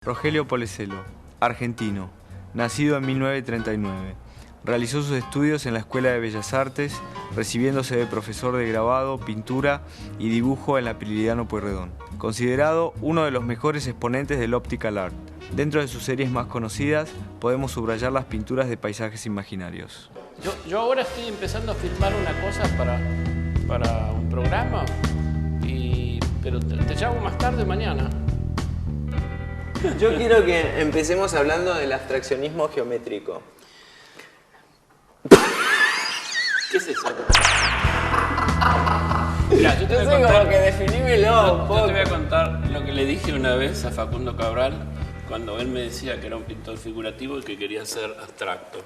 Rogelio Poleselo, argentino, nacido en 1939. Realizó sus estudios en la Escuela de Bellas Artes, recibiéndose de profesor de grabado, pintura y dibujo en la Prilidiano Pueyrredón. Considerado uno de los mejores exponentes del optical art. Dentro de sus series más conocidas, podemos subrayar las pinturas de paisajes imaginarios. Yo ahora estoy empezando a filmar una cosa para un programa, pero te llamo más tarde mañana. Yo quiero que empecemos hablando del abstraccionismo geométrico. ¿Qué es eso? Mirá, yo te voy a contar, como que definímelo un poco. Yo te voy a contar lo que le dije una vez a Facundo Cabral cuando él me decía que era un pintor figurativo y que quería ser abstracto.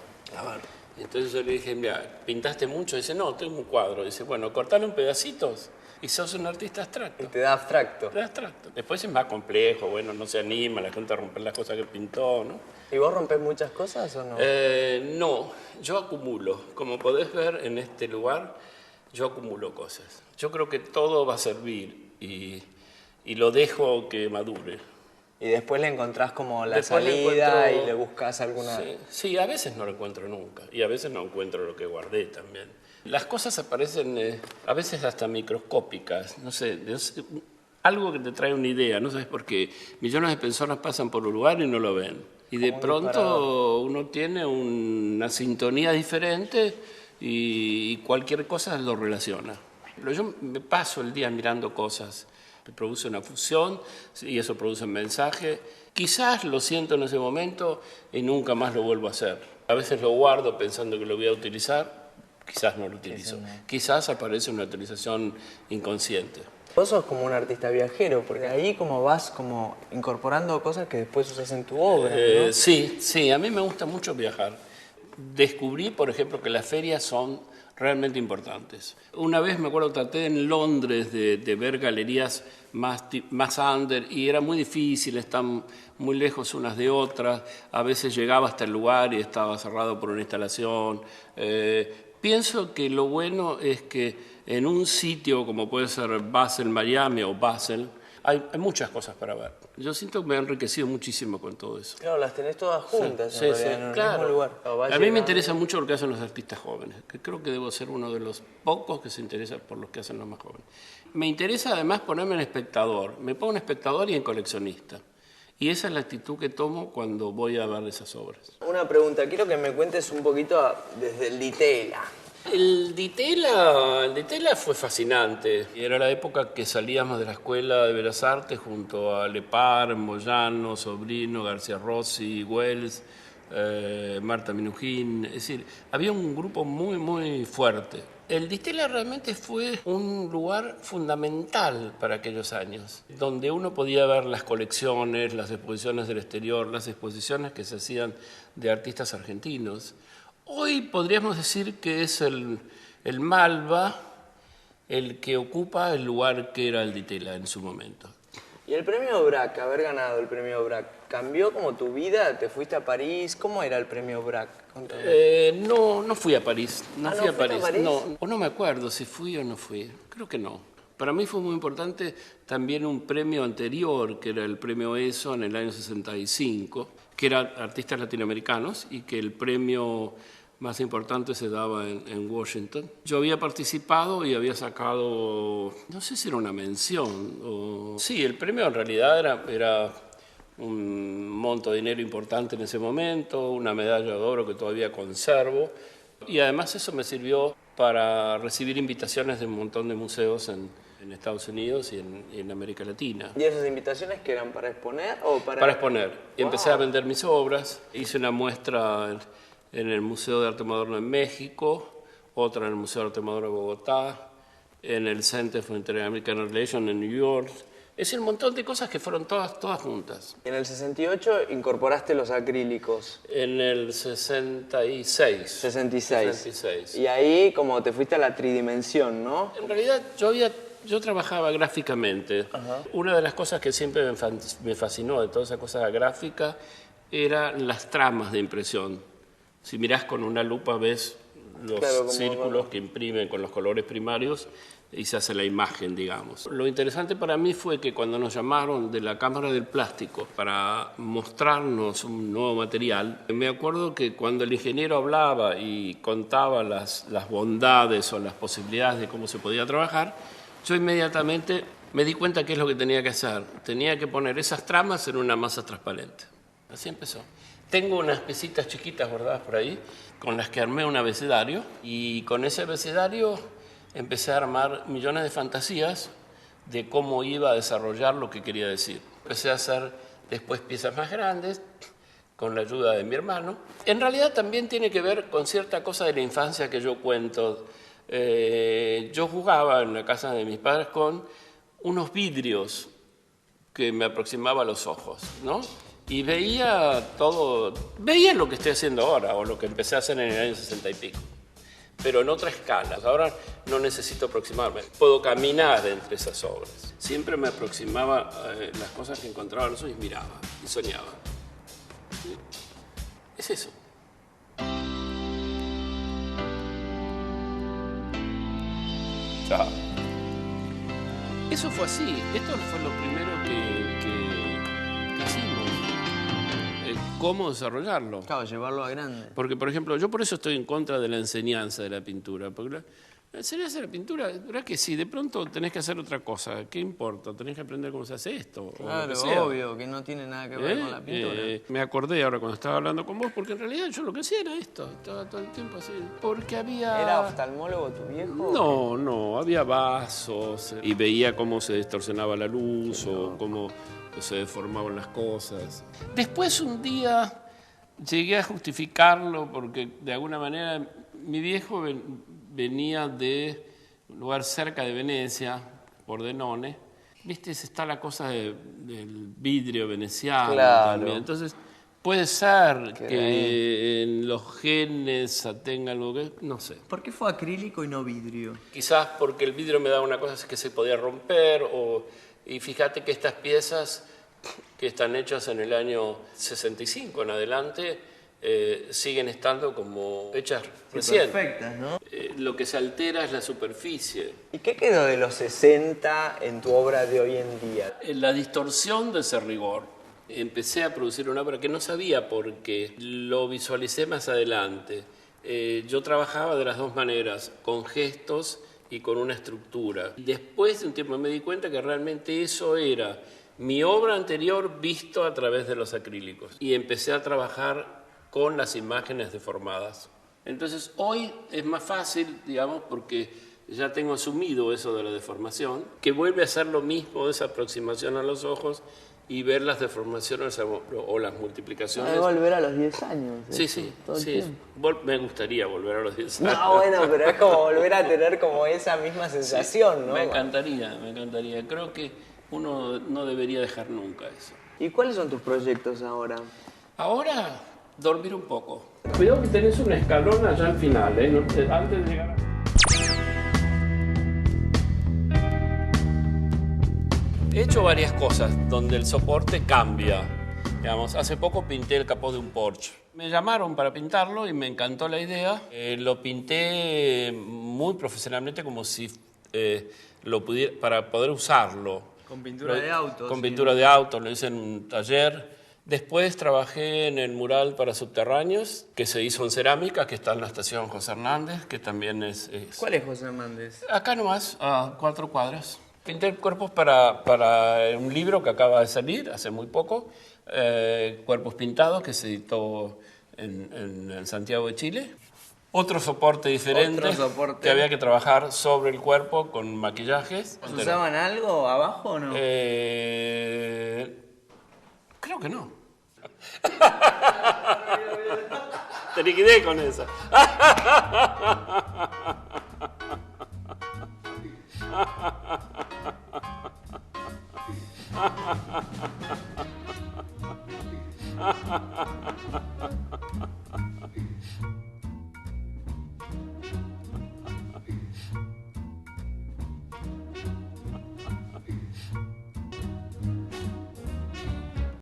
Entonces yo le dije, mira, ¿pintaste mucho? Dice, no, tengo un cuadro. Dice, bueno, cortalo en pedacitos y sos un artista abstracto. Y te da abstracto. Te da abstracto. Después es más complejo, bueno, no se anima la gente a romper las cosas que pintó, ¿no? ¿Y vos rompés muchas cosas o no? No, yo acumulo. Como podés ver en este lugar, yo acumulo cosas. Yo creo que todo va a servir y lo dejo que madure. Y después le encontrás como la Después salida y le buscás alguna... Sí, a veces no lo encuentro nunca y a veces no encuentro lo que guardé también. Las cosas aparecen a veces hasta microscópicas, no sé, algo que te trae una idea, no sabes por qué. Millones de personas pasan por un lugar y no lo ven. Y de pronto uno tiene una sintonía diferente y cualquier cosa lo relaciona. Pero yo me paso el día mirando cosas. Produce una fusión y eso produce un mensaje. Quizás lo siento en ese momento y nunca más lo vuelvo a hacer. A veces lo guardo pensando que lo voy a utilizar, quizás no lo utilizo. Quizás aparece una utilización inconsciente. Vos sos como un artista viajero, porque ahí como vas como incorporando cosas que después usas en tu obra, ¿no? Sí, a mí me gusta mucho viajar. Descubrí, por ejemplo, que las ferias son realmente importantes. Una vez, me acuerdo, traté en Londres de ver galerías más under y era muy difícil, están muy lejos unas de otras. A veces llegaba hasta el lugar y estaba cerrado por una instalación. Pienso que lo bueno es que en un sitio como puede ser Basel, Miami o Basel, hay muchas cosas para ver. Yo siento que me he enriquecido muchísimo con todo eso. Claro, las tenés todas juntas en realidad, en el mismo lugar. A mí me interesa mucho lo que hacen los artistas jóvenes, que creo que debo ser uno de los pocos que se interesa por los que hacen los más jóvenes. Me interesa además ponerme en espectador. Me pongo en espectador y en coleccionista. Y esa es la actitud que tomo cuando voy a ver esas obras. Una pregunta, quiero que me cuentes un poquito desde el Ditela. El Ditela fue fascinante. Era la época que salíamos de la Escuela de Bellas Artes junto a Lepar, Moyano, Sobrino, García Rossi, Wells, Marta Minujín. Es decir, había un grupo muy, muy fuerte. El Ditela realmente fue un lugar fundamental para aquellos años, donde uno podía ver las colecciones, las exposiciones del exterior, las exposiciones que se hacían de artistas argentinos. Hoy podríamos decir que es el Malva el que ocupa el lugar que era el Ditela en su momento. ¿Y el premio BRAC, haber ganado el premio BRAC, cambió como tu vida? ¿Te fuiste a París? ¿Cómo era el premio BRAC? No fui a París. No fui a París. No me acuerdo si fui o no fui. Creo que no. Para mí fue muy importante también un premio anterior, que era el premio ESO en el año 65, que eran artistas latinoamericanos y que el premio más importante se daba en Washington. Yo había participado y había sacado, no sé si era una mención o... Sí, el premio en realidad era un monto de dinero importante en ese momento, una medalla de oro que todavía conservo y además eso me sirvió para recibir invitaciones de un montón de museos en Estados Unidos y en América Latina. ¿Y esas invitaciones que eran para exponer o para...? Para exponer. Y empecé a vender mis obras. Hice una muestra en el Museo de Arte Moderno en México, otra en el Museo de Arte Moderno de Bogotá, en el Center for Inter-American Relations en New York. Es decir, un montón de cosas que fueron todas juntas. En el 68 incorporaste los acrílicos. En el 66. 66. Y ahí como te fuiste a la tridimensión, ¿no? En realidad yo trabajaba gráficamente. Una de las cosas que siempre me fascinó de toda esa cosa gráfica eran las tramas de impresión. Si mirás con una lupa ves los círculos que imprimen con los colores primarios y se hace la imagen, digamos. Lo interesante para mí fue que cuando nos llamaron de la Cámara del Plástico para mostrarnos un nuevo material, me acuerdo que cuando el ingeniero hablaba y contaba las bondades o las posibilidades de cómo se podía trabajar, yo inmediatamente me di cuenta qué es lo que tenía que hacer. Tenía que poner esas tramas en una masa transparente. Así empezó. Tengo unas piecitas chiquitas bordadas por ahí con las que armé un abecedario y con ese abecedario empecé a armar millones de fantasías de cómo iba a desarrollar lo que quería decir. Empecé a hacer después piezas más grandes con la ayuda de mi hermano. En realidad también tiene que ver con cierta cosa de la infancia que yo cuento. Yo jugaba en la casa de mis padres con unos vidrios que me aproximaba a los ojos, ¿no? Y veía todo, veía lo que estoy haciendo ahora o lo que empecé a hacer en el año 60 y pico, pero en otra escala. Ahora no necesito aproximarme, puedo caminar entre esas obras. Siempre me aproximaba a las cosas que encontraba a los ojos y miraba y soñaba. ¿Sí? Es eso. Chao. Eso fue así. Esto fue lo primero que hicimos. ¿Cómo desarrollarlo? Claro, llevarlo a grande. Porque, por ejemplo, yo por eso estoy en contra de la enseñanza de la pintura. Porque la enseñanza de la pintura, ¿verdad que si de pronto tenés que hacer otra cosa? ¿Qué importa? Tenés que aprender cómo se hace esto. Claro, o lo que sea. obvio, que no tiene nada que ver con la pintura. Me acordé ahora cuando estaba hablando con vos, porque en realidad yo lo que hacía era esto. Estaba todo el tiempo así. Porque había... ¿Era oftalmólogo tu viejo? No, había vasos y veía cómo se distorsionaba la luz o cómo se deformaban las cosas. Después un día llegué a justificarlo porque de alguna manera mi viejo venía de un lugar cerca de Venecia, Pordenone. Viste, está la cosa del vidrio veneciano, claro, también. Entonces, puede ser que en los genes tenga algo que... No sé. ¿Por qué fue acrílico y no vidrio? Quizás porque el vidrio me daba una cosa que se podía romper y fíjate que estas piezas que están hechas en el año 65 en adelante siguen estando como hechas recién. Perfectas, ¿no? Lo que se altera es la superficie. ¿Y qué quedó de los 60 en tu obra de hoy en día? La distorsión de ese rigor. Empecé a producir una obra que no sabía porque lo visualicé más adelante. Yo trabajaba de las dos maneras, con gestos y con una estructura. Después de un tiempo me di cuenta que realmente eso era mi obra anterior visto a través de los acrílicos. Y empecé a trabajar con las imágenes deformadas. Entonces hoy es más fácil, digamos, porque ya tengo asumido eso de la deformación, que vuelve a ser lo mismo, esa aproximación a los ojos y ver las deformaciones o las multiplicaciones. De volver a los 10 años. Sí. Me gustaría volver a los 10 años. No, bueno, pero es como volver a tener como esa misma sensación, sí, ¿no? Me encantaría. Creo que uno no debería dejar nunca eso. ¿Y cuáles son tus proyectos ahora? Ahora, dormir un poco. Cuidado que tenés un escalón allá al final, antes de llegar a... He hecho varias cosas donde el soporte cambia. Digamos, hace poco pinté el capó de un Porsche. Me llamaron para pintarlo y me encantó la idea. Lo pinté muy profesionalmente como si lo pudiera, para poder usarlo. Con pintura de autos. Con pintura de autos, lo hice en un taller. Después trabajé en el mural para subterráneos, que se hizo en cerámica, que está en la estación José Hernández, que también es... ¿Cuál es José Hernández? Acá nomás, a 4 cuadras. Pinté cuerpos para un libro que acaba de salir hace muy poco, Cuerpos Pintados, que se editó en Santiago de Chile. Otro soporte diferente que había que trabajar sobre el cuerpo con maquillajes. ¿Usaban algo abajo o no? Creo que no. Te liquidé con esa.